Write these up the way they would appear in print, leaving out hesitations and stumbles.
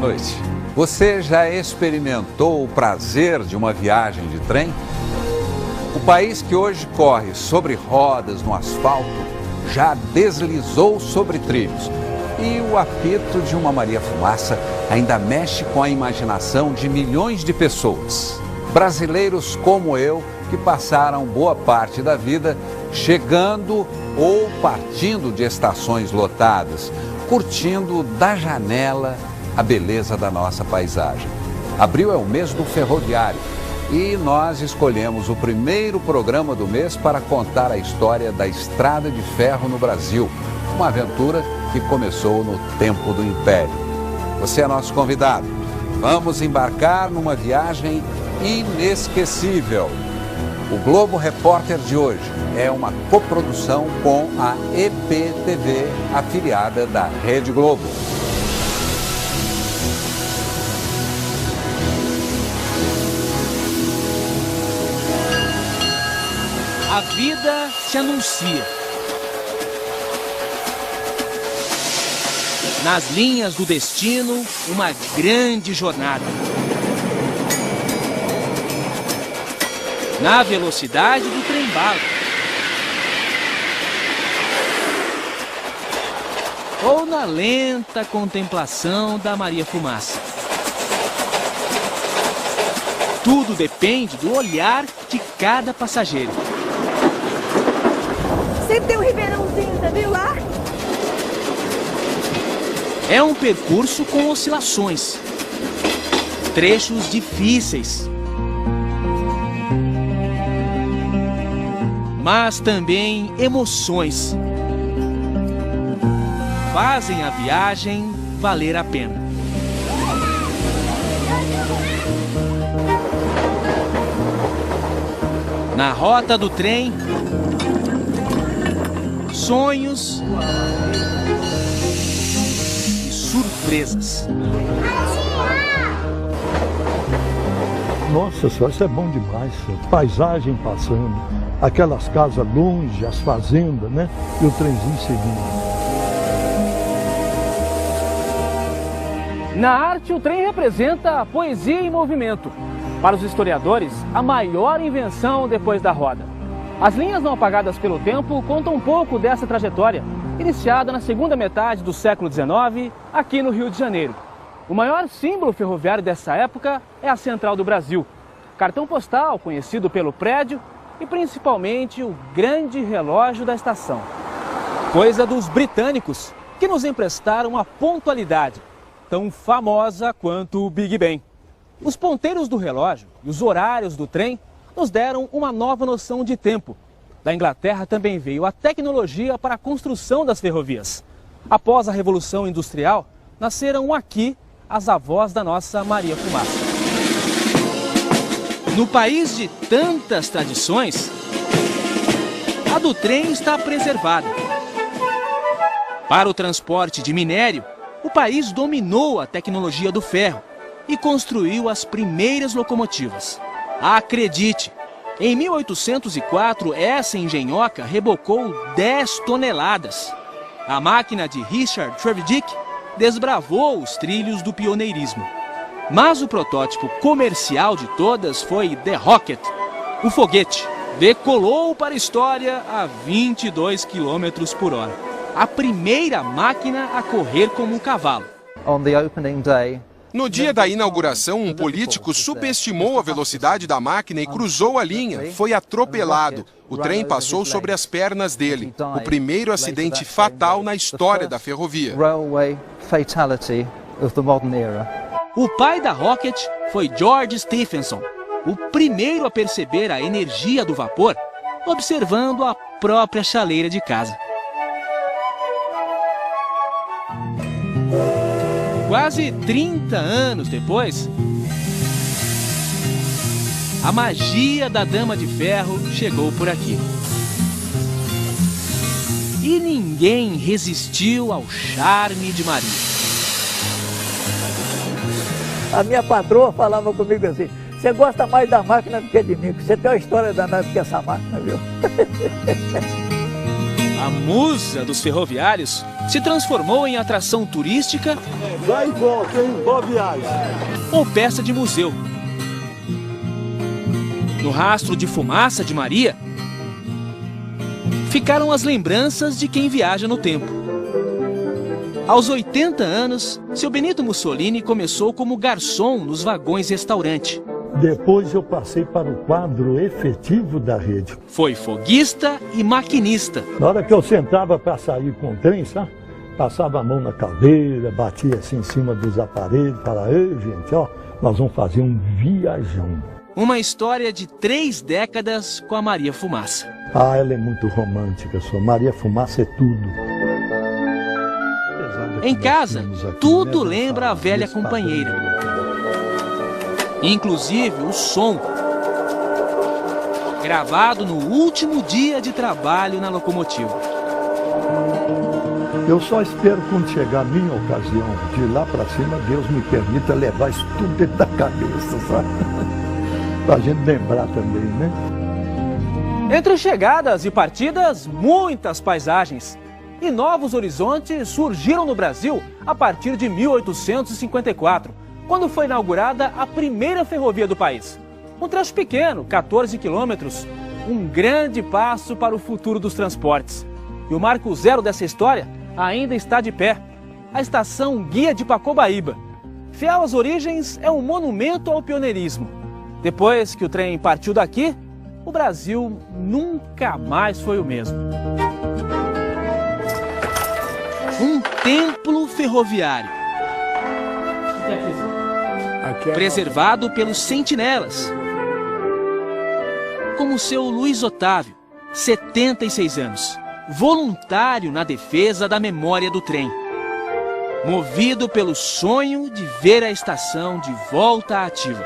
noite. Você já experimentou o prazer de uma viagem de trem? O país que hoje corre sobre rodas no asfalto já deslizou sobre trilhos. E o apito de uma Maria Fumaça ainda mexe com a imaginação de milhões de pessoas. Brasileiros como eu, que passaram boa parte da vida chegando ou partindo de estações lotadas, curtindo da janela a beleza da nossa paisagem. Abril é o mês do ferroviário e nós escolhemos o primeiro programa do mês para contar a história da Estrada de Ferro no Brasil, uma aventura que começou no tempo do Império. Você é nosso convidado. Vamos embarcar numa viagem inesquecível. O Globo Repórter de hoje é uma coprodução com a EPTV, afiliada da Rede Globo. A vida se anuncia. Nas linhas do destino, uma grande jornada. Na velocidade do trem-bala. Ou na lenta contemplação da Maria Fumaça. Tudo depende do olhar de cada passageiro. Sempre tem um ribeirãozinho, você viu lá? É um percurso com oscilações, trechos difíceis, mas também emoções. Fazem a viagem valer a pena. Na rota do trem, sonhos e surpresas. Nossa senhora, isso é bom demais. Paisagem passando, aquelas casas longe, as fazendas, né? E o trenzinho seguindo. Na arte, o trem representa a poesia em movimento. Para os historiadores, a maior invenção depois da roda. As linhas não apagadas pelo tempo contam um pouco dessa trajetória, iniciada na segunda metade do século XIX, aqui no Rio de Janeiro. O maior símbolo ferroviário dessa época é a Central do Brasil, cartão postal conhecido pelo prédio e principalmente o grande relógio da estação. Coisa dos britânicos, que nos emprestaram a pontualidade, tão famosa quanto o Big Ben. Os ponteiros do relógio e os horários do trem nos deram uma nova noção de tempo. Da Inglaterra também veio a tecnologia para a construção das ferrovias. Após a Revolução Industrial, nasceram aqui as avós da nossa Maria Fumaça. No país de tantas tradições, a do trem está preservada. Para o transporte de minério, o país dominou a tecnologia do ferro e construiu as primeiras locomotivas. Acredite, em 1804 essa engenhoca rebocou 10 toneladas. A máquina de Richard Trevithick desbravou os trilhos do pioneirismo. Mas o protótipo comercial de todas foi The Rocket, o foguete. Decolou para a história a 22 km por hora. A primeira máquina a correr como um cavalo. No dia da inauguração, um político subestimou a velocidade da máquina e cruzou a linha. Foi atropelado. O trem passou sobre as pernas dele. O primeiro acidente fatal na história da ferrovia. O pai da Rocket foi George Stephenson, o primeiro a perceber a energia do vapor, observando a própria chaleira de casa. Quase 30 anos depois, a magia da Dama de Ferro chegou por aqui. E ninguém resistiu ao charme de Maria. A minha patroa falava comigo assim: você gosta mais da máquina do que de mim, porque você tem uma história danada com essa máquina, viu? A musa dos ferroviários se transformou em atração turística. Vai e volta, hein? Boa viagem. Ou peça de museu. No rastro de fumaça de Maria, ficaram as lembranças de quem viaja no tempo. Aos 80 anos, seu Benito Mussolini começou como garçom nos vagões-restaurante. Depois eu passei para o quadro efetivo da rede. Foi foguista e maquinista. Na hora que eu sentava para sair com o trem, sabe? Passava a mão na cadeira, batia assim em cima dos aparelhos, falava, ei gente, ó, nós vamos fazer um viajão. Uma história de 3 décadas com a Maria Fumaça. Ah, ela é muito romântica, sua Maria Fumaça é tudo. Em casa, tudo lembra a velha companheira. Inclusive o som, gravado no último dia de trabalho na locomotiva. Eu só espero quando chegar a minha ocasião, de lá para cima, Deus me permita levar isso tudo dentro da cabeça, sabe? Pra gente lembrar também, né? Entre chegadas e partidas, muitas paisagens. E novos horizontes surgiram no Brasil a partir de 1854, quando foi inaugurada a primeira ferrovia do país. Um trecho pequeno, 14 quilômetros, um grande passo para o futuro dos transportes. E o marco zero dessa história ainda está de pé, a estação Guia de Pacobaíba. Fiel às origens, é um monumento ao pioneirismo. Depois que o trem partiu daqui, o Brasil nunca mais foi o mesmo. Um templo ferroviário, preservado pelos sentinelas, como o seu Luiz Otávio, 76 anos, voluntário na defesa da memória do trem, movido pelo sonho de ver a estação de volta ativa.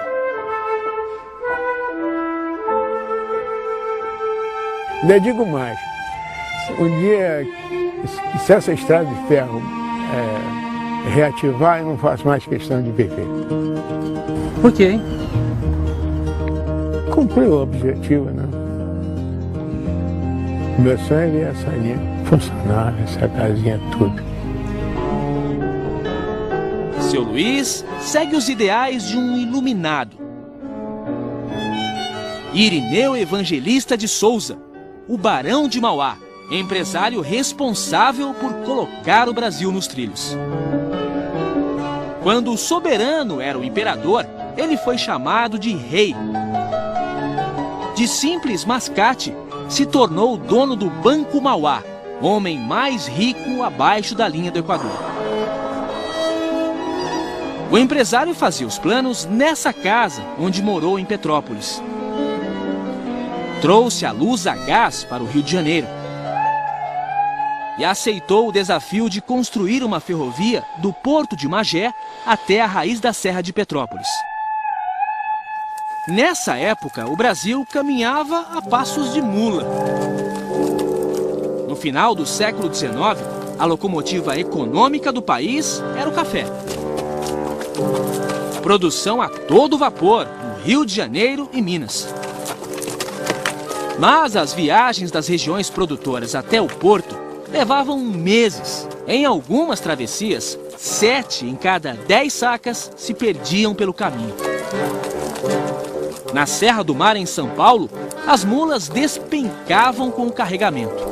Ainda digo mais, um dia, se essa estrada de ferro reativar, eu não faço mais questão de viver. Por quê, hein? Cumprir o objetivo, né? Meu sonho é ver essa linha funcionar, essa casinha, tudo. Seu Luiz segue os ideais de um iluminado. Irineu Evangelista de Souza, o Barão de Mauá, empresário responsável por colocar o Brasil nos trilhos. Quando o soberano era o imperador, ele foi chamado de rei. De simples mascate, se tornou o dono do Banco Mauá, homem mais rico abaixo da linha do Equador. O empresário fazia os planos nessa casa onde morou em Petrópolis. Trouxe a luz a gás para o Rio de Janeiro e aceitou o desafio de construir uma ferrovia do Porto de Magé até a raiz da Serra de Petrópolis. Nessa época, o Brasil caminhava a passos de mula. No final do século XIX, a locomotiva econômica do país era o café. Produção a todo vapor no Rio de Janeiro e Minas. Mas as viagens das regiões produtoras até o porto levavam meses. Em algumas travessias, 7 em cada 10 sacas se perdiam pelo caminho. Na Serra do Mar, em São Paulo, as mulas despencavam com o carregamento.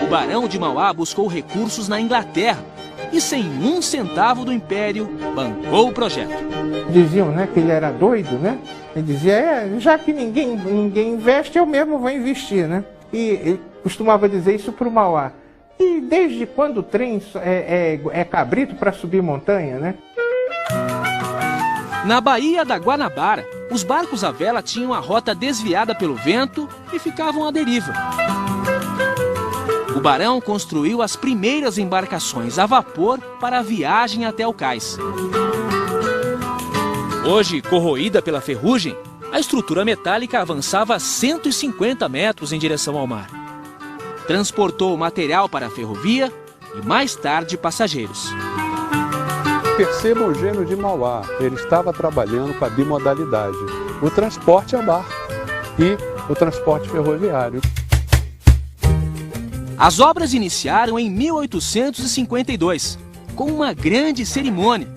O Barão de Mauá buscou recursos na Inglaterra e, sem 1 centavo do Império, bancou o projeto. Diziam, né, que ele era doido, né? Ele dizia, já que ninguém investe, eu mesmo vou investir, né? E ele costumava dizer isso para o Mauá. E desde quando o trem é cabrito para subir montanha, né? Na Baía da Guanabara, os barcos à vela tinham a rota desviada pelo vento e ficavam à deriva. O Barão construiu as primeiras embarcações a vapor para a viagem até o cais. Hoje, corroída pela ferrugem, a estrutura metálica avançava 150 metros em direção ao mar. Transportou material para a ferrovia e, mais tarde, passageiros. Perceba o gênio de Mauá, ele estava trabalhando com a bimodalidade, o transporte a barco e o transporte ferroviário. As obras iniciaram em 1852, com uma grande cerimônia,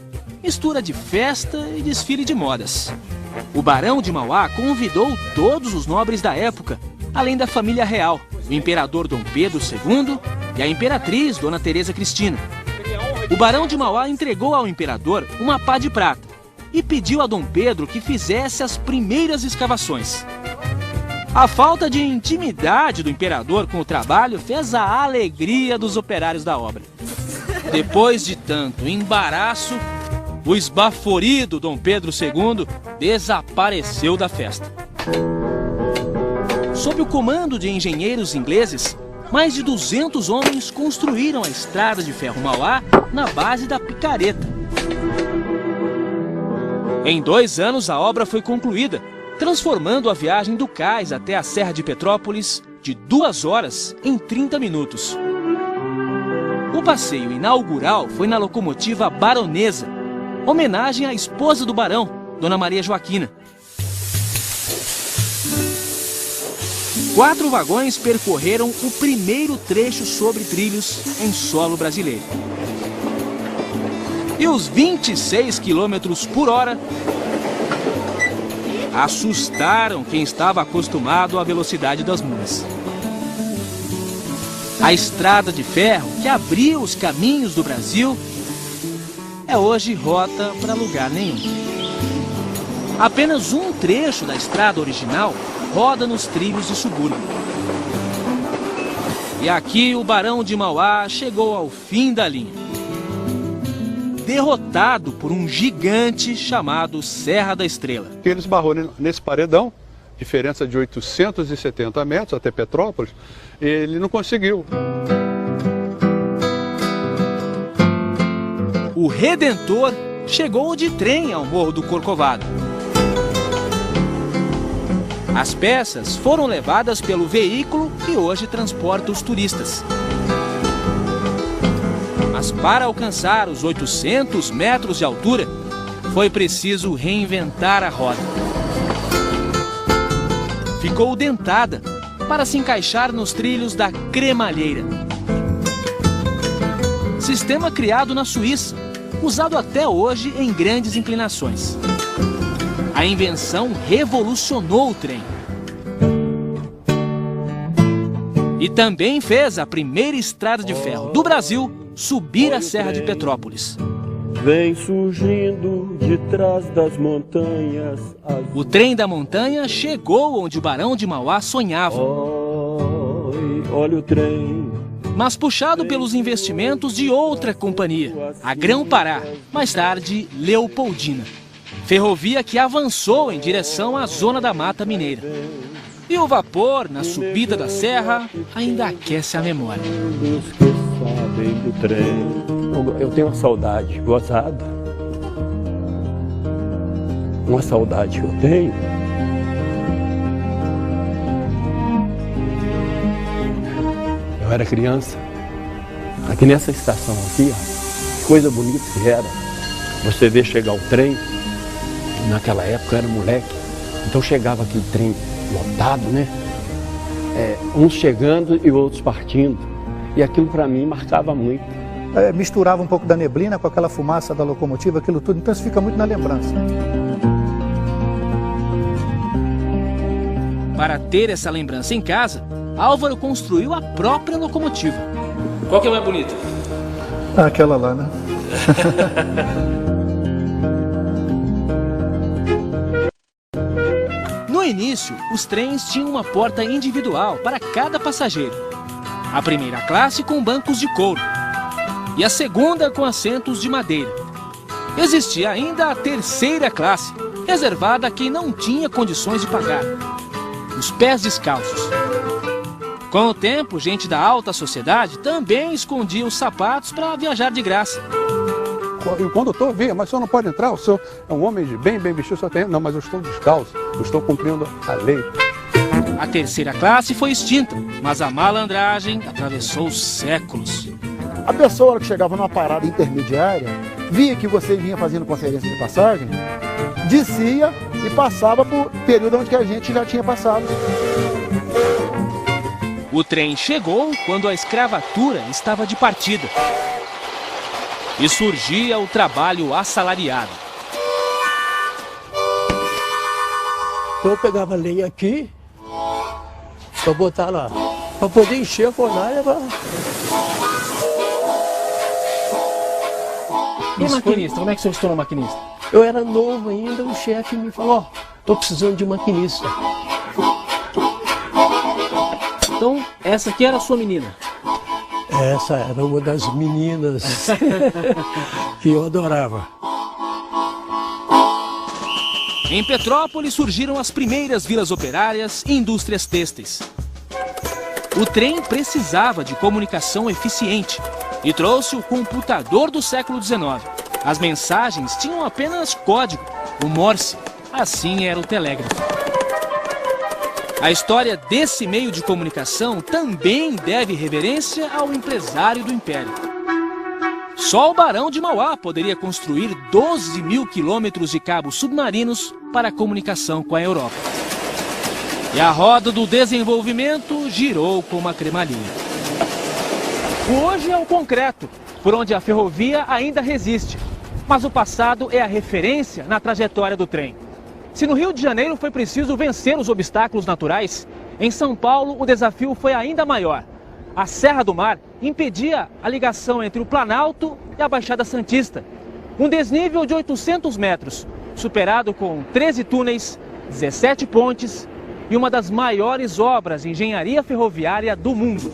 mistura de festa e desfile de modas. O Barão de Mauá convidou todos os nobres da época, além da família real, o imperador Dom Pedro II e a imperatriz Dona Teresa Cristina. O Barão de Mauá entregou ao imperador uma pá de prata e pediu a Dom Pedro que fizesse as primeiras escavações. A falta de intimidade do imperador com o trabalho fez a alegria dos operários da obra. Depois de tanto embaraço, o esbaforido Dom Pedro II desapareceu da festa. Sob o comando de engenheiros ingleses, mais de 200 homens construíram a estrada de ferro Mauá na base da picareta. Em 2 anos, a obra foi concluída, transformando a viagem do cais até a Serra de Petrópolis de 2 horas em 30 minutos. O passeio inaugural foi na locomotiva Baronesa, homenagem à esposa do barão, Dona Maria Joaquina. 4 vagões percorreram o primeiro trecho sobre trilhos em solo brasileiro. E os 26 km/h assustaram quem estava acostumado à velocidade das mulas. A estrada de ferro que abriu os caminhos do Brasil é hoje rota para lugar nenhum. Apenas um trecho da estrada original roda nos trilhos de subúrbio. E aqui o Barão de Mauá chegou ao fim da linha, derrotado por um gigante chamado Serra da Estrela. Ele esbarrou nesse paredão, diferença de 870 metros até Petrópolis, ele não conseguiu. O Redentor chegou de trem ao Morro do Corcovado. As peças foram levadas pelo veículo que hoje transporta os turistas. Mas para alcançar os 800 metros de altura, foi preciso reinventar a roda. Ficou dentada para se encaixar nos trilhos da cremalheira. Sistema criado na Suíça, usado até hoje em grandes inclinações. A invenção revolucionou o trem. E também fez a primeira estrada de ferro do Brasil subir a Serra de Petrópolis. Vem surgindo de trás das montanhas. O trem da montanha chegou onde o Barão de Mauá sonhava. Olha o trem. Mas puxado pelos investimentos de outra companhia, a Grão-Pará, mais tarde Leopoldina. Ferrovia que avançou em direção à zona da Mata Mineira. E o vapor, na subida da serra, ainda aquece a memória. Os que sabem do trem. Eu tenho uma saudade gozada. Uma saudade que eu tenho. Eu era criança. Aqui nessa estação aqui, ó, que coisa bonita que era. Você vê chegar o trem. Naquela época eu era moleque. Então chegava aquele trem lotado, né? Uns chegando e outros partindo. E aquilo para mim marcava muito. Misturava um pouco da neblina com aquela fumaça da locomotiva, aquilo tudo. Então isso fica muito na lembrança. Para ter essa lembrança em casa, Álvaro construiu a própria locomotiva. Qual que é mais bonita? Aquela lá, né? No início, os trens tinham uma porta individual para cada passageiro. A primeira classe com bancos de couro e a segunda com assentos de madeira. Existia ainda a terceira classe, reservada a quem não tinha condições de pagar. Os pés descalços. Com o tempo, gente da alta sociedade também escondia os sapatos para viajar de graça. E o condutor via, mas o senhor não pode entrar, o senhor é um homem de bem vestido, só tem... Não, mas eu estou descalço, eu estou cumprindo a lei. A terceira classe foi extinta, mas a malandragem atravessou séculos. A pessoa que chegava numa parada intermediária, via que você vinha fazendo conferência de passagem, descia e passava por período onde a gente já tinha passado. O trem chegou quando a escravatura estava de partida. E surgia o trabalho assalariado. Eu pegava lenha aqui, para botar lá, para poder encher a fornalha. E maquinista? Como é que o senhor se tornou maquinista? Eu era novo ainda, o chefe me falou, ó, tô precisando de maquinista. Então, essa aqui era a sua menina? Essa era uma das meninas que eu adorava. Em Petrópolis surgiram as primeiras vilas operárias e indústrias têxteis. O trem precisava de comunicação eficiente e trouxe o computador do século XIX. As mensagens tinham apenas código, o Morse. Assim era o telégrafo. A história desse meio de comunicação também deve reverência ao empresário do Império. Só o Barão de Mauá poderia construir 12 mil quilômetros de cabos submarinos para a comunicação com a Europa. E a roda do desenvolvimento girou como a cremalheira. Hoje é o concreto, por onde a ferrovia ainda resiste. Mas o passado é a referência na trajetória do trem. Se no Rio de Janeiro foi preciso vencer os obstáculos naturais, em São Paulo o desafio foi ainda maior. A Serra do Mar impedia a ligação entre o Planalto e a Baixada Santista. Um desnível de 800 metros, superado com 13 túneis, 17 pontes e uma das maiores obras de engenharia ferroviária do mundo.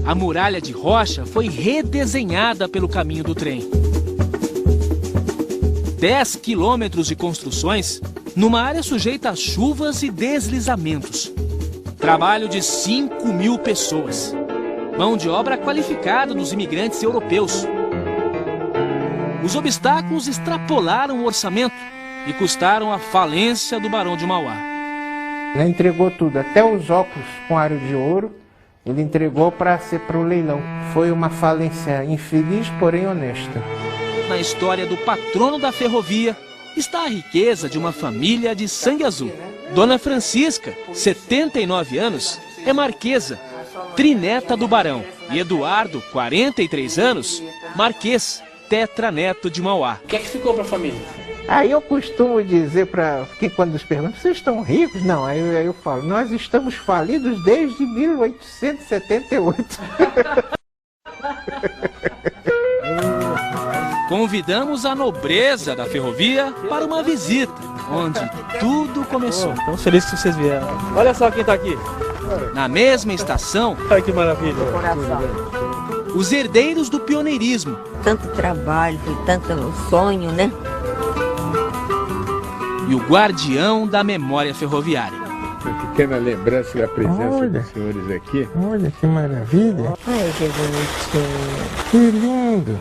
A muralha de rocha foi redesenhada pelo caminho do trem. 10 quilômetros de construções numa área sujeita a chuvas e deslizamentos. Trabalho de 5 mil pessoas. Mão de obra qualificada dos imigrantes europeus. Os obstáculos extrapolaram o orçamento e custaram a falência do Barão de Mauá. Ele entregou tudo, até os óculos com aro de ouro, ele entregou para ser para o leilão. Foi uma falência infeliz, porém honesta. Na história do patrono da ferrovia está a riqueza de uma família de sangue azul. Dona Francisca, 79 anos, é marquesa, trineta do Barão. E Eduardo, 43 anos, marquês, tetraneto de Mauá. O que é que ficou para a família? Aí eu costumo dizer para quem quando nos perguntam, vocês estão ricos? Não, aí eu falo, nós estamos falidos desde 1878. Convidamos a nobreza da ferrovia para uma visita, onde tudo começou. Estamos felizes que vocês vieram. Olha só quem está aqui. Na mesma estação, Ai, que maravilha. os herdeiros do pioneirismo. Tanto trabalho, tanto sonho, né? E o guardião da memória ferroviária. Uma pequena lembrança da presença dos senhores aqui. Olha que maravilha. Ai, que bonitinho. Que lindo.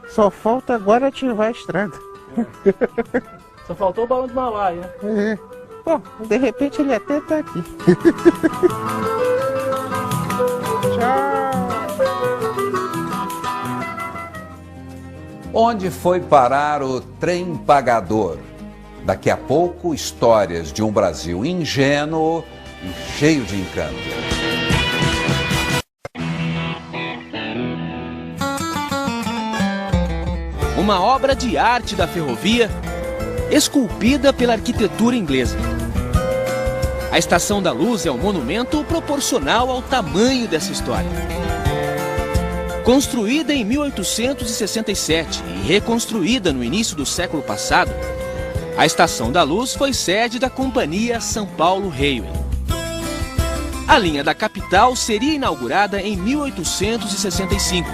Só falta agora ativar a estrada. Só faltou o Barão de Mauá, né? É. Bom, de repente ele até está aqui. Tchau. Onde foi parar o trem pagador? Daqui a pouco, histórias de um Brasil ingênuo e cheio de encanto. Uma obra de arte da ferrovia, esculpida pela arquitetura inglesa. A Estação da Luz é um monumento proporcional ao tamanho dessa história. Construída em 1867 e reconstruída no início do século passado, a Estação da Luz foi sede da Companhia São Paulo Railway. A linha da capital seria inaugurada em 1865.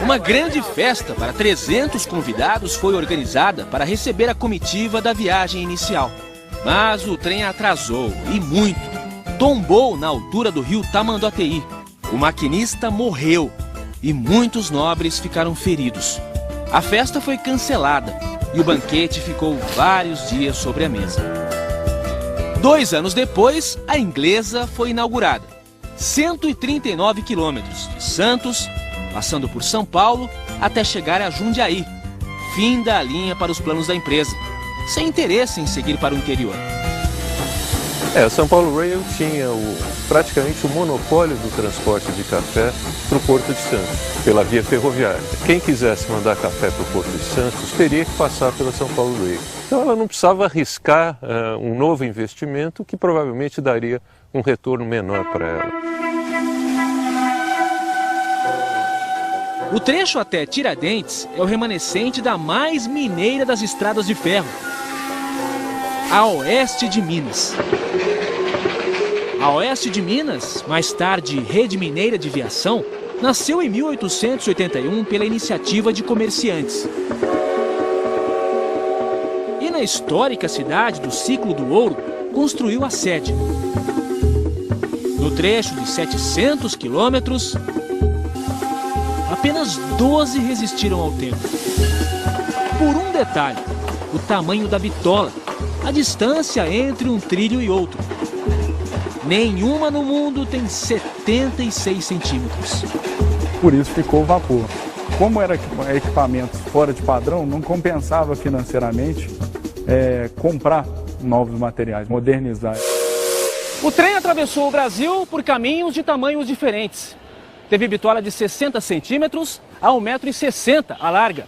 Uma grande festa para 300 convidados foi organizada para receber a comitiva da viagem inicial. Mas o trem atrasou, e muito. Tombou na altura do rio Tamanduateí. O maquinista morreu e muitos nobres ficaram feridos. A festa foi cancelada e o banquete ficou vários dias sobre a mesa. 2 anos depois, a inglesa foi inaugurada. 139 quilômetros de Santos, passando por São Paulo, até chegar a Jundiaí. Fim da linha para os planos da empresa, sem interesse em seguir para o interior. São Paulo Rail tinha praticamente o monopólio do transporte de café para o Porto de Santos, pela via ferroviária. Quem quisesse mandar café para o Porto de Santos teria que passar pela São Paulo Rail. Então ela não precisava arriscar um novo investimento que provavelmente daria um retorno menor para ela. O trecho até Tiradentes é o remanescente da mais mineira das estradas de ferro, a Oeste de Minas. A Oeste de Minas, mais tarde Rede Mineira de Viação, nasceu em 1881 pela iniciativa de comerciantes. E na histórica cidade do Ciclo do Ouro, construiu a sede. No trecho de 700 quilômetros, apenas 12 resistiram ao tempo. Por um detalhe, o tamanho da bitola, a distância entre um trilho e outro. Nenhuma no mundo tem 76 centímetros. Por isso ficou o vapor. Como era equipamentos fora de padrão, não compensava financeiramente comprar novos materiais, modernizar. O trem atravessou o Brasil por caminhos de tamanhos diferentes. Teve bitola de 60 centímetros a 1,60 m a larga.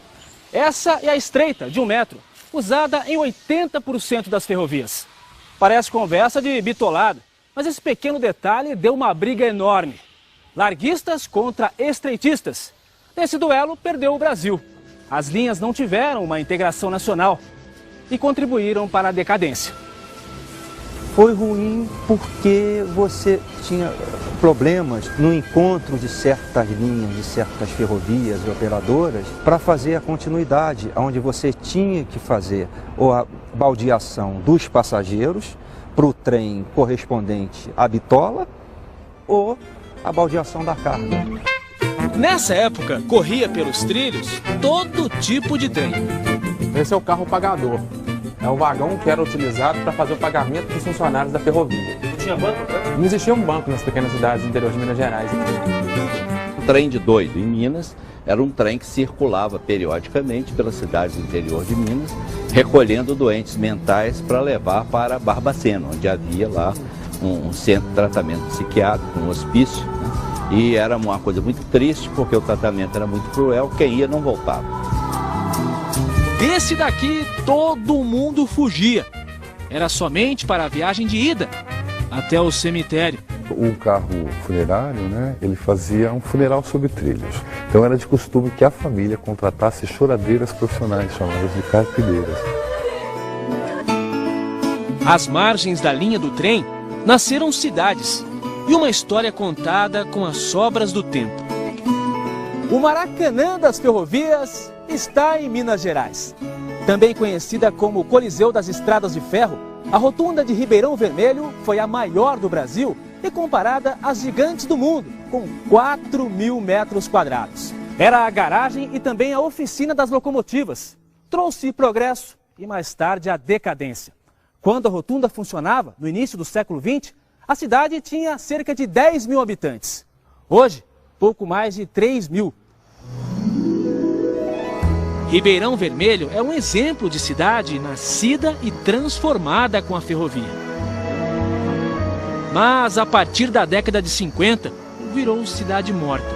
Essa é a estreita, de 1 metro, usada em 80% das ferrovias. Parece conversa de bitolada, mas esse pequeno detalhe deu uma briga enorme. Larguistas contra estreitistas. Nesse duelo, perdeu o Brasil. As linhas não tiveram uma integração nacional e contribuíram para a decadência. Foi ruim porque você tinha problemas no encontro de certas linhas, de certas ferrovias e operadoras para fazer a continuidade, onde você tinha que fazer a baldeação dos passageiros para o trem correspondente à bitola ou a baldeação da carga. Nessa época, corria pelos trilhos todo tipo de trem. Esse é o carro pagador. É o vagão que era utilizado para fazer o pagamento dos funcionários da ferrovia. Não tinha banco, né? Não existia um banco nas pequenas cidades do interior de Minas Gerais. O trem de doido em Minas era um trem que circulava periodicamente pelas cidades do interior de Minas, recolhendo doentes mentais para levar para Barbacena, onde havia lá um centro de tratamento psiquiátrico, um hospício. E era uma coisa muito triste, porque o tratamento era muito cruel, quem ia não voltava. Desse daqui, todo mundo fugia. Era somente para a viagem de ida até o cemitério. O carro funerário, né, ele fazia um funeral sob trilhos. Então era de costume que a família contratasse choradeiras profissionais, chamadas de carpideiras. Às margens da linha do trem, nasceram cidades e uma história contada com as sobras do tempo. O Maracanã das ferrovias está em Minas Gerais. Também conhecida como Coliseu das Estradas de Ferro, a rotunda de Ribeirão Vermelho foi a maior do Brasil e comparada às gigantes do mundo, com 4.000 metros quadrados. Era a garagem e também a oficina das locomotivas. Trouxe progresso e mais tarde a decadência. Quando a rotunda funcionava, no início do século XX, a cidade tinha cerca de 10.000 habitantes. Hoje, pouco mais de 3.000. Ribeirão Vermelho é um exemplo de cidade nascida e transformada com a ferrovia. Mas a partir da década de 50, virou cidade morta.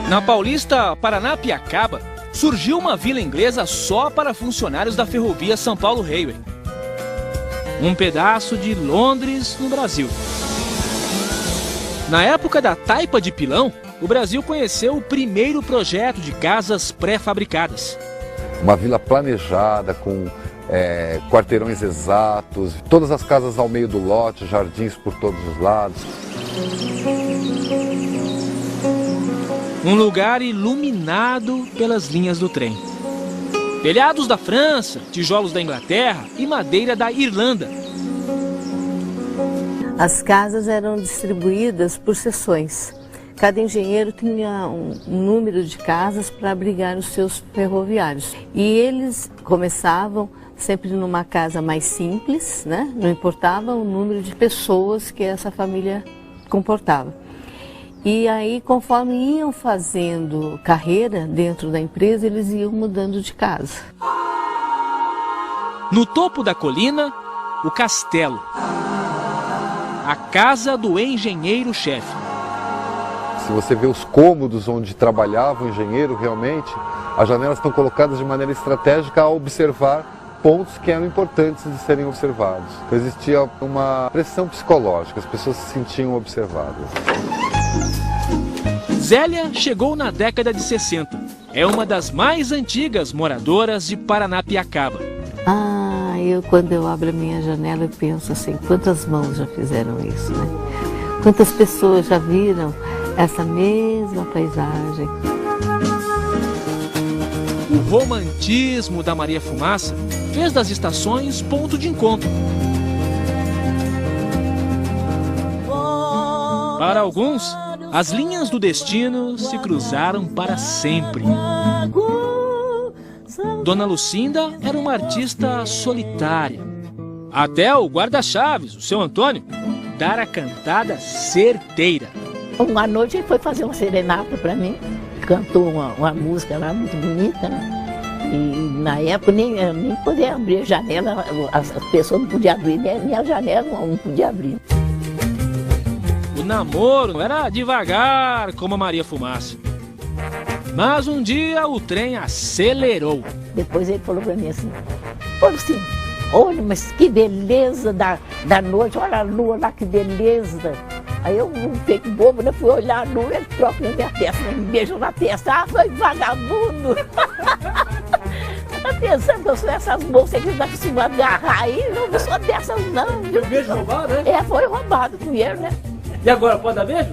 Na Paulista Paranapiacaba, surgiu uma vila inglesa só para funcionários da ferrovia São Paulo Railway. Um pedaço de Londres, no Brasil. Na época da taipa de pilão, o Brasil conheceu o primeiro projeto de casas pré-fabricadas. Uma vila planejada, com quarteirões exatos, todas as casas ao meio do lote, jardins por todos os lados. Um lugar iluminado pelas linhas do trem. Telhados da França, tijolos da Inglaterra e madeira da Irlanda. As casas eram distribuídas por seções. Cada engenheiro tinha um número de casas para abrigar os seus ferroviários. E eles começavam sempre numa casa mais simples, né? Não importava o número de pessoas que essa família comportava. E aí, conforme iam fazendo carreira dentro da empresa, eles iam mudando de casa. No topo da colina, o castelo. A casa do engenheiro-chefe. Se você vê os cômodos onde trabalhava o engenheiro, realmente, as janelas estão colocadas de maneira estratégica a observar pontos que eram importantes de serem observados. Então existia uma pressão psicológica, as pessoas se sentiam observadas. Zélia chegou na década de 60. É uma das mais antigas moradoras de Paranapiacaba. Quando eu abro a minha janela, eu penso assim, quantas mãos já fizeram isso, né? Quantas pessoas já viram essa mesma paisagem. O romantismo da Maria Fumaça fez das estações ponto de encontro. Para alguns, as linhas do destino se cruzaram para sempre. Dona Lucinda era uma artista solitária. Até o guarda-chaves, o seu Antônio, dar a cantada certeira. Uma noite ele foi fazer uma serenata para mim, cantou uma música lá muito bonita, né? E na época nem podia abrir a janela, as pessoas não podiam abrir, nem a janela não podia abrir. O namoro era devagar como a Maria Fumaça. Mas um dia o trem acelerou. Depois ele falou para mim assim, olha, mas que beleza da noite, olha a lua lá, que beleza. Aí eu fiquei bobo, né? Fui olhar a lua, ele próprio na minha testa, me beijou na testa. Foi vagabundo! Tá pensando que eu sou essas moças que não costumam agarrar aí? Não sou dessas, não. Deu beijo roubado, né? Foi roubado com ele, né? E agora, pode dar beijo?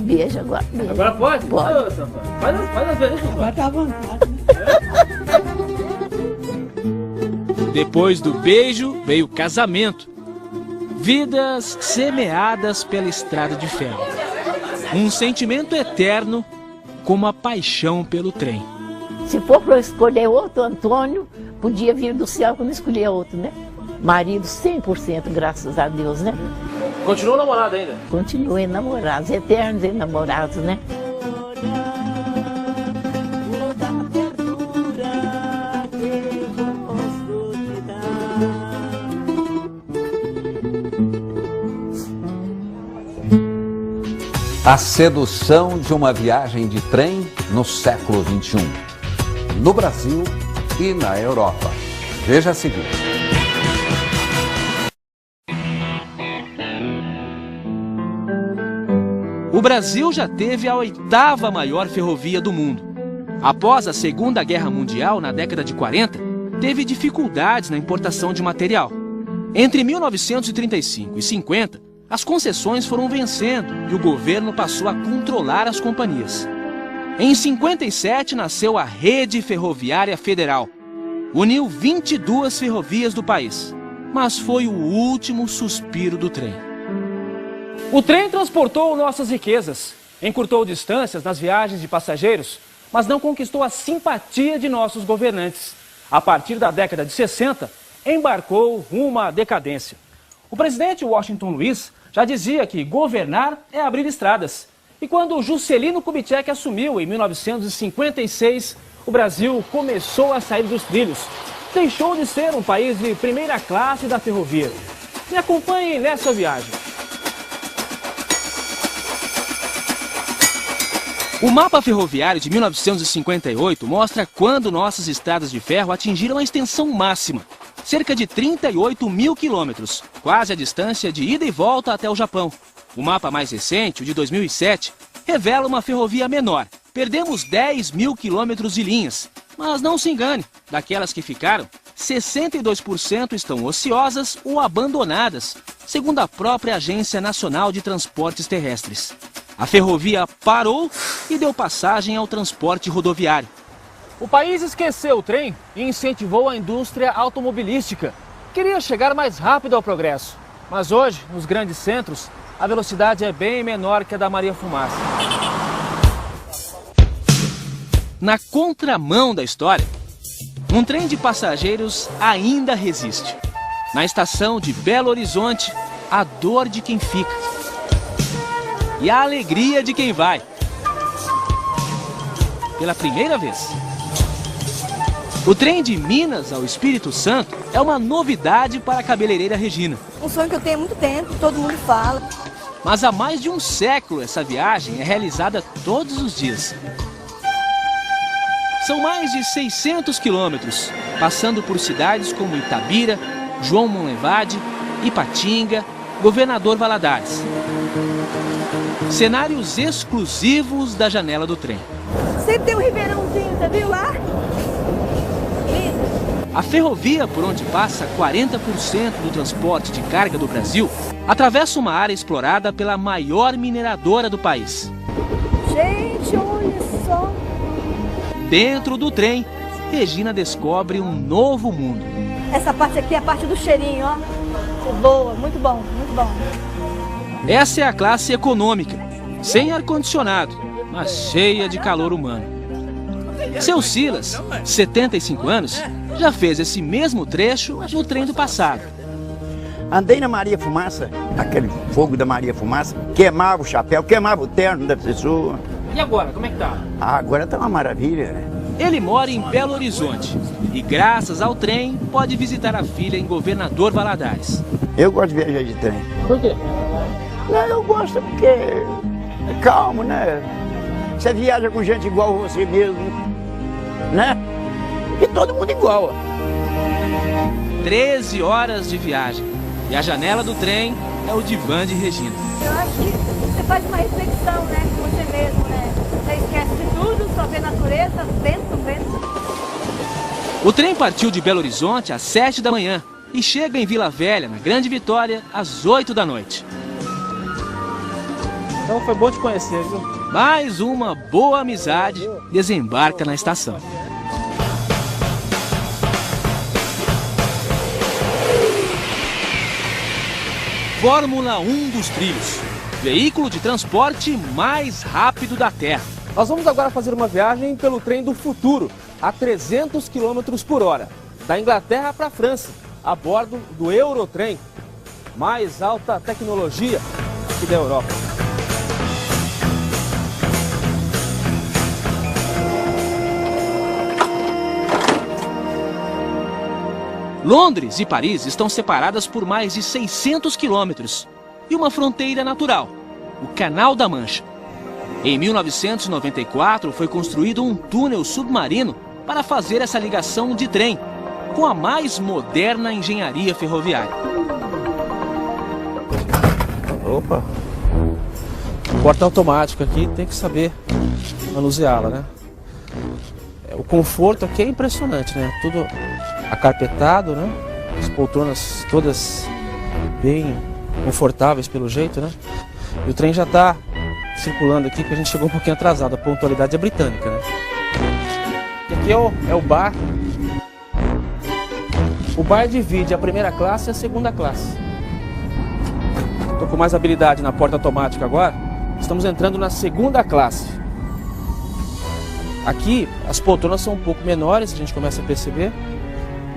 Beijo agora. Beijo. Agora pode? Pode. Faz as vezes. Agora tá à vontade. Depois do beijo veio o casamento. Vidas semeadas pela estrada de ferro. Um sentimento eterno como a paixão pelo trem. Se for para eu escolher outro Antônio, podia vir do céu quando escolher outro, né? Marido 100%, graças a Deus, né? Continua namorado ainda? Continuem namorados, eternos enamorados, né? A sedução de uma viagem de trem no século XXI. No Brasil e na Europa. Veja a seguir. O Brasil já teve a 8ª maior ferrovia do mundo. Após a Segunda Guerra Mundial, na década de 40, teve dificuldades na importação de material. Entre 1935 e 50, as concessões foram vencendo e o governo passou a controlar as companhias. Em 57 nasceu a Rede Ferroviária Federal. Uniu 22 ferrovias do país, mas foi o último suspiro do trem. O trem transportou nossas riquezas, encurtou distâncias nas viagens de passageiros, mas não conquistou a simpatia de nossos governantes. A partir da década de 60, embarcou rumo à decadência. O presidente Washington Luiz já dizia que governar é abrir estradas. E quando Juscelino Kubitschek assumiu em 1956, o Brasil começou a sair dos trilhos. Deixou de ser um país de primeira classe da ferrovia. Me acompanhem nessa viagem. O mapa ferroviário de 1958 mostra quando nossas estradas de ferro atingiram a extensão máxima. Cerca de 38 mil quilômetros, quase a distância de ida e volta até o Japão. O mapa mais recente, o de 2007, revela uma ferrovia menor. Perdemos 10 mil quilômetros de linhas. Mas não se engane, daquelas que ficaram, 62% estão ociosas ou abandonadas, segundo a própria Agência Nacional de Transportes Terrestres. A ferrovia parou e deu passagem ao transporte rodoviário. O país esqueceu o trem e incentivou a indústria automobilística. Queria chegar mais rápido ao progresso. Mas hoje, nos grandes centros, a velocidade é bem menor que a da Maria Fumaça. Na contramão da história, um trem de passageiros ainda resiste. Na estação de Belo Horizonte, a dor de quem fica e a alegria de quem vai. Pela primeira vez, O trem de Minas ao Espírito Santo é uma novidade para a cabeleireira Regina. Um sonho que eu tenho há muito tempo, todo mundo fala. Mas há mais de um século essa viagem é realizada todos os dias. São mais de 600 quilômetros, passando por cidades como Itabira, João Monlevade, Ipatinga, Governador Valadares. Cenários exclusivos da janela do trem. Sempre tem um ribeirãozinho, você viu lá? A ferrovia, por onde passa 40% do transporte de carga do Brasil, atravessa uma área explorada pela maior mineradora do país. Gente, olha só! Dentro do trem, Regina descobre um novo mundo. Essa parte aqui é a parte do cheirinho, ó. Boa, muito bom, muito bom. Essa é a classe econômica, sem ar-condicionado, mas cheia de calor humano. Seu Silas, 75 anos, já fez esse mesmo trecho no trem do passado. Andei na Maria Fumaça, aquele fogo da Maria Fumaça, queimava o chapéu, queimava o terno da pessoa. E agora, como é que tá? Agora tá uma maravilha. Ele mora em Belo Horizonte e, graças ao trem, pode visitar a filha em Governador Valadares. Eu gosto de viajar de trem. Por quê? Não, eu gosto porque é calmo, né? Você viaja com gente igual a você mesmo, né? E todo mundo igual. 13 horas de viagem e a janela do trem é o divã de Regina. Eu acho que você faz uma reflexão, né, com você mesmo, né? Você esquece de tudo, só vê natureza, vento, vento. O trem partiu de Belo Horizonte às 7 da manhã e chega em Vila Velha, na Grande Vitória, às 8 da noite. Então foi bom te conhecer, viu? Mais uma boa amizade desembarca na estação. Fórmula 1 dos trilhos, veículo de transporte mais rápido da Terra. Nós vamos agora fazer uma viagem pelo trem do futuro, a 300 km por hora, da Inglaterra para a França, a bordo do Eurotrem, mais alta tecnologia aqui da Europa. Londres e Paris estão separadas por mais de 600 quilômetros e uma fronteira natural, o Canal da Mancha. Em 1994 foi construído um túnel submarino para fazer essa ligação de trem, com a mais moderna engenharia ferroviária. Opa! Porta automática aqui, tem que saber manuseá-la, né? O conforto aqui é impressionante, né? Tudo acarpetado, né? As poltronas todas bem confortáveis pelo jeito, né? E o trem já está circulando aqui, porque a gente chegou um pouquinho atrasado. A pontualidade é britânica, né? E aqui é o bar. O bar divide a primeira classe e a segunda classe. Estou com mais habilidade na porta automática agora. Estamos entrando na segunda classe. Aqui as poltronas são um pouco menores, a gente começa a perceber,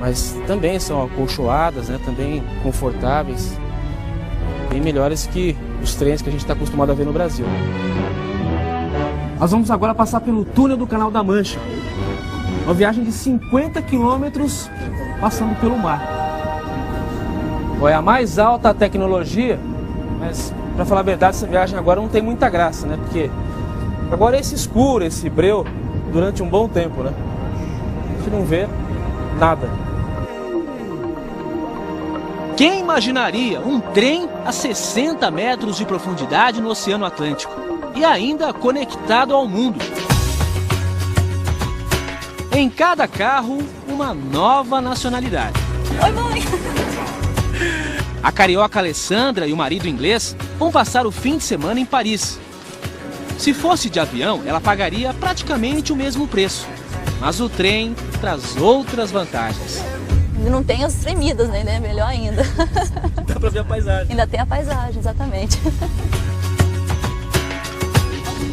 mas também são acolchoadas, né? Também confortáveis, bem melhores que os trens que a gente está acostumado a ver no Brasil. Nós vamos agora passar pelo túnel do Canal da Mancha. Uma viagem de 50 quilômetros passando pelo mar. É a mais alta tecnologia, mas para falar a verdade, essa viagem agora não tem muita graça, né? Porque agora é esse escuro, esse breu, durante um bom tempo, né? A gente não vê nada. Quem imaginaria um trem a 60 metros de profundidade no Oceano Atlântico e ainda conectado ao mundo? Em cada carro, uma nova nacionalidade. Oi, mãe! A carioca Alessandra e o marido inglês vão passar o fim de semana em Paris. Se fosse de avião, ela pagaria praticamente o mesmo preço. Mas o trem traz outras vantagens. Não tem as tremidas, né? Melhor ainda. Dá pra ver a paisagem. Ainda tem a paisagem, exatamente.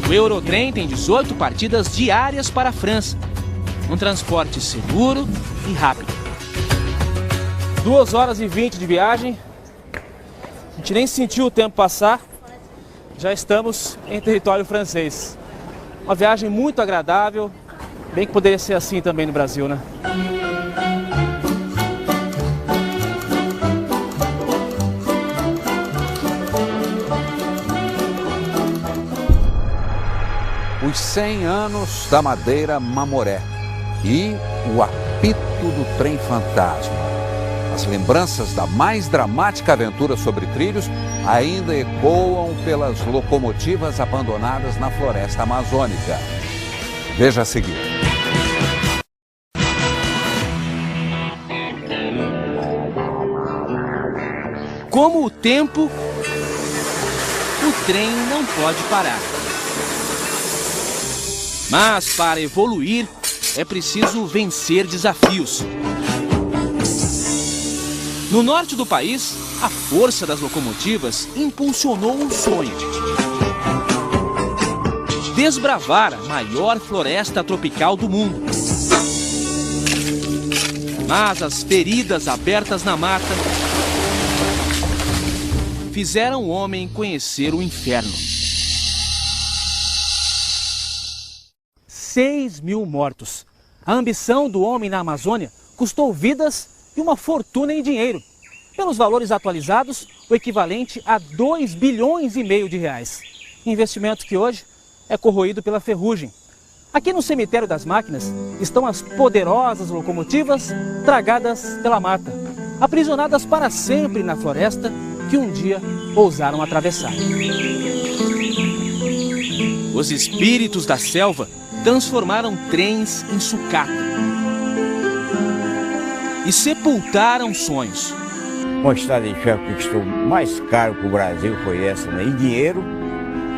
O Eurotrem tem 18 partidas diárias para a França. Um transporte seguro e rápido. 2 horas e 20 de viagem. A gente nem sentiu o tempo passar. Já estamos em território francês. Uma viagem muito agradável. Bem que poderia ser assim também no Brasil, né? os 100 anos da Madeira Mamoré e o apito do trem fantasma. As lembranças da mais dramática aventura sobre trilhos ainda ecoam pelas locomotivas abandonadas na floresta amazônica. Veja a seguir. Como o tempo, o trem não pode parar. Mas para evoluir, é preciso vencer desafios. No norte do país, a força das locomotivas impulsionou um sonho: desbravar a maior floresta tropical do mundo. Mas as feridas abertas na mata fizeram o homem conhecer o inferno. 6.000 mortos. A ambição do homem na Amazônia custou vidas e uma fortuna em dinheiro. Pelos valores atualizados, o equivalente a 2,5 bilhões de reais. Investimento que hoje é corroído pela ferrugem. Aqui no cemitério das máquinas estão as poderosas locomotivas tragadas pela mata, aprisionadas para sempre na floresta que um dia ousaram atravessar. Os espíritos da selva transformaram trens em sucata e sepultaram sonhos. Uma estrada de ferro que custou mais caro para o Brasil foi essa, né? Em dinheiro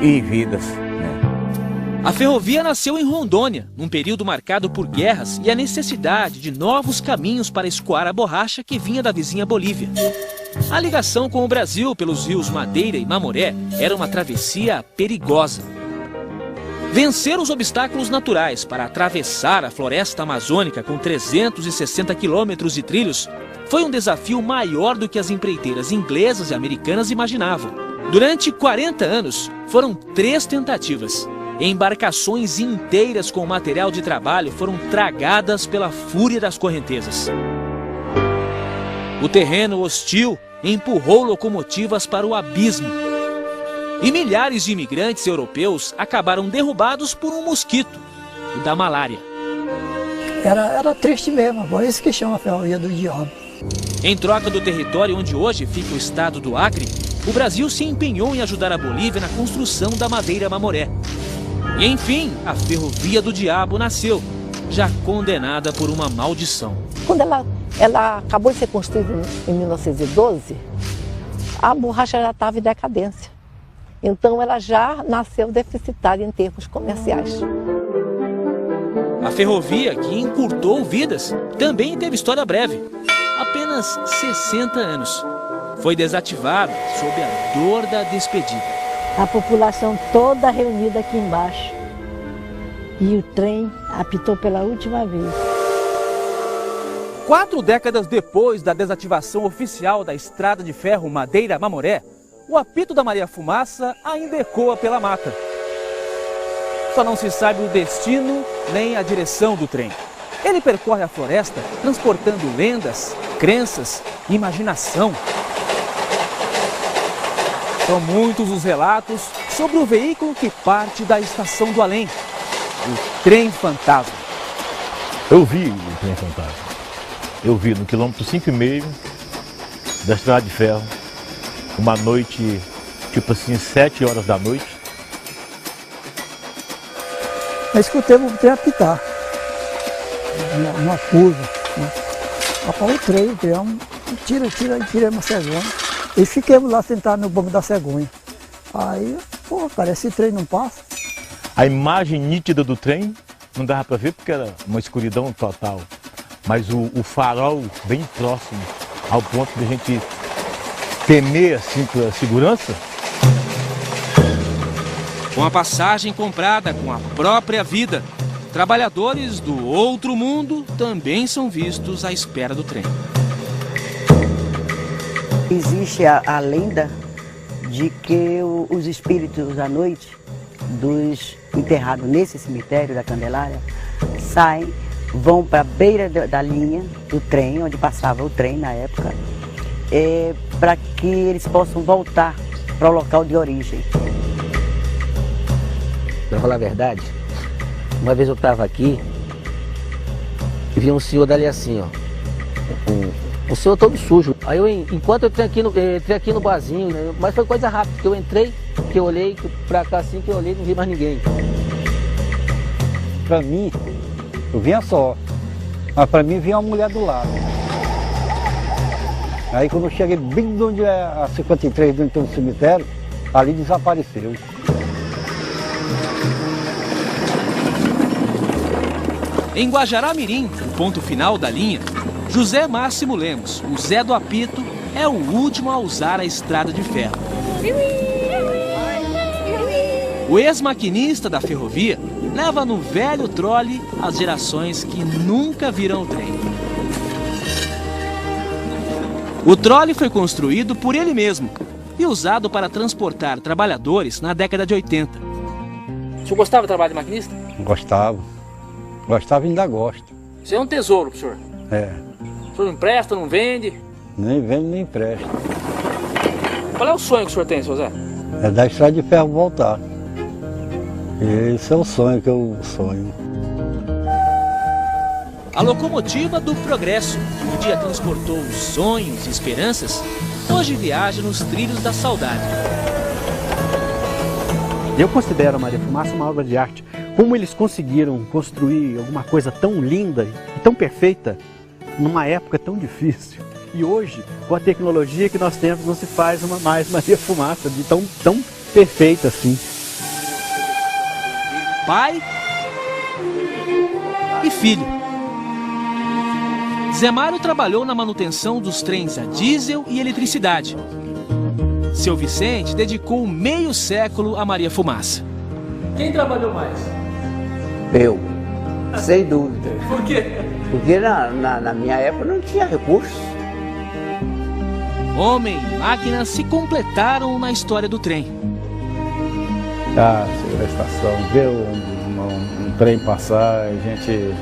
e em vidas, né? A ferrovia nasceu em Rondônia, num período marcado por guerras e a necessidade de novos caminhos para escoar a borracha que vinha da vizinha Bolívia. A ligação com o Brasil pelos rios Madeira e Mamoré era uma travessia perigosa. Vencer os obstáculos naturais para atravessar a floresta amazônica com 360 quilômetros de trilhos foi um desafio maior do que as empreiteiras inglesas e americanas imaginavam. Durante 40 anos, foram 3 tentativas. Embarcações inteiras com material de trabalho foram tragadas pela fúria das correntezas. O terreno hostil empurrou locomotivas para o abismo. E milhares de imigrantes europeus acabaram derrubados por um mosquito, o da malária. Era triste mesmo, por isso que chama a ferrovia do diabo. Em troca do território onde hoje fica o estado do Acre, o Brasil se empenhou em ajudar a Bolívia na construção da Madeira Mamoré. E enfim, a ferrovia do diabo nasceu, já condenada por uma maldição. Quando ela acabou de ser construída em 1912, a borracha já estava em decadência. Então ela já nasceu deficitária em termos comerciais. A ferrovia, que encurtou vidas, também teve história breve. Apenas 60 anos. Foi desativada sob a dor da despedida. A população toda reunida aqui embaixo. E o trem apitou pela última vez. 4 décadas depois da desativação oficial da estrada de ferro Madeira-Mamoré, o apito da Maria Fumaça ainda ecoa pela mata. Só não se sabe o destino nem a direção do trem. Ele percorre a floresta transportando lendas, crenças e imaginação. São muitos os relatos sobre o veículo que parte da Estação do Além, o Trem Fantasma. Eu vi o Trem Fantasma. Eu vi no quilômetro 5,5 da estrada de ferro, uma noite, tipo assim, 7 horas da noite. Nós escutamos o trem apitar, uma curva. Né? Após o trem, tira uma cegonha. E fiquemos lá sentados no banco da cegonha. Aí, pô, parece que o trem não passa. A imagem nítida do trem não dava para ver porque era uma escuridão total. Mas o farol bem próximo, ao ponto de a gente temer assim pela segurança. Com a passagem comprada com a própria vida, trabalhadores do outro mundo também são vistos à espera do trem. Existe a lenda de que os espíritos à noite dos enterrados nesse cemitério da Candelária saem, vão para a beira da linha do trem, onde passava o trem na época, para que eles possam voltar para o local de origem. Pra falar a verdade, uma vez eu estava aqui e vi um senhor dali assim, ó. Um senhor todo sujo. Aí enquanto eu entrei aqui no barzinho, né, mas foi coisa rápida, que eu entrei, que eu olhei pra cá assim, que eu olhei e não vi mais ninguém. Pra mim, eu vinha só, mas pra mim vinha uma mulher do lado. Aí quando eu cheguei bem onde é a 53, onde tem um cemitério, ali desapareceu. Em Guajará-Mirim, o ponto final da linha, José Máximo Lemos, o Zé do Apito, é o último a usar a estrada de ferro. O ex-maquinista da ferrovia leva no velho trole as gerações que nunca viram o trem. O trole foi construído por ele mesmo e usado para transportar trabalhadores na década de 80. O senhor gostava do trabalho de maquinista? Gostava. Gostava e ainda gosto. Isso é um tesouro pro senhor. É. O senhor não empresta, não vende? Nem vende, nem empresta. Qual é o sonho que o senhor tem, seu Zé? É da estrada de ferro voltar. Esse é o sonho que eu sonho. A locomotiva do progresso, que um dia transportou sonhos e esperanças, hoje viaja nos trilhos da saudade. Eu considero a Maria Fumaça uma obra de arte. Como eles conseguiram construir alguma coisa tão linda e tão perfeita numa época tão difícil. E hoje, com a tecnologia que nós temos, não se faz mais Maria Fumaça de tão perfeita assim. Pai e filho. Zé Mário trabalhou na manutenção dos trens a diesel e eletricidade. Seu Vicente dedicou meio século a Maria Fumaça. Quem trabalhou mais? Eu, sem dúvida. Por quê? Porque na minha época não tinha recursos. Homem e máquina se completaram na história do trem. Chega na estação, ver um trem passar, a gente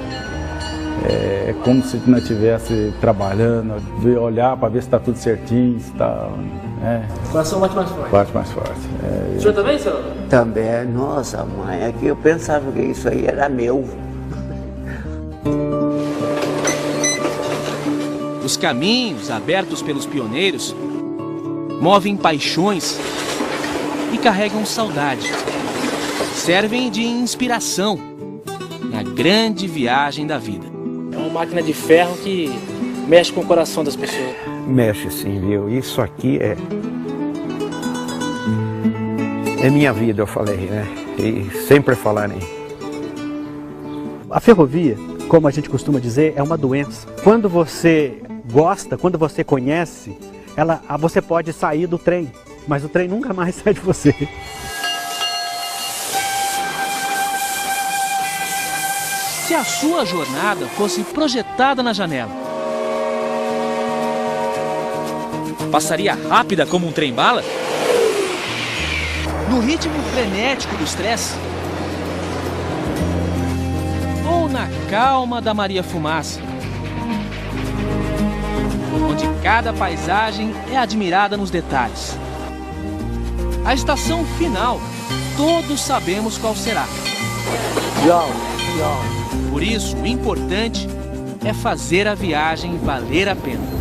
é como se não estivesse trabalhando, olhar para ver se está tudo certinho, se está. O coração bate mais forte. Bate mais forte. O senhor também, senhor? Também, nossa mãe, é que eu pensava que isso aí era meu. Os caminhos abertos pelos pioneiros movem paixões e carregam saudade. Servem de inspiração na grande viagem da vida. É uma máquina de ferro que mexe com o coração das pessoas. Mexe sim, viu? Isso aqui é minha vida, eu falei, né? E sempre falarei. A ferrovia, como a gente costuma dizer, é uma doença. Quando você gosta, quando você conhece, você pode sair do trem, mas o trem nunca mais sai de você. Se a sua jornada fosse projetada na janela, passaria rápida como um trem-bala? No ritmo frenético do estresse? Ou na calma da Maria Fumaça? Onde cada paisagem é admirada nos detalhes. A estação final, todos sabemos qual será. Por isso, o importante é fazer a viagem valer a pena.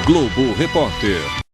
Globo Repórter.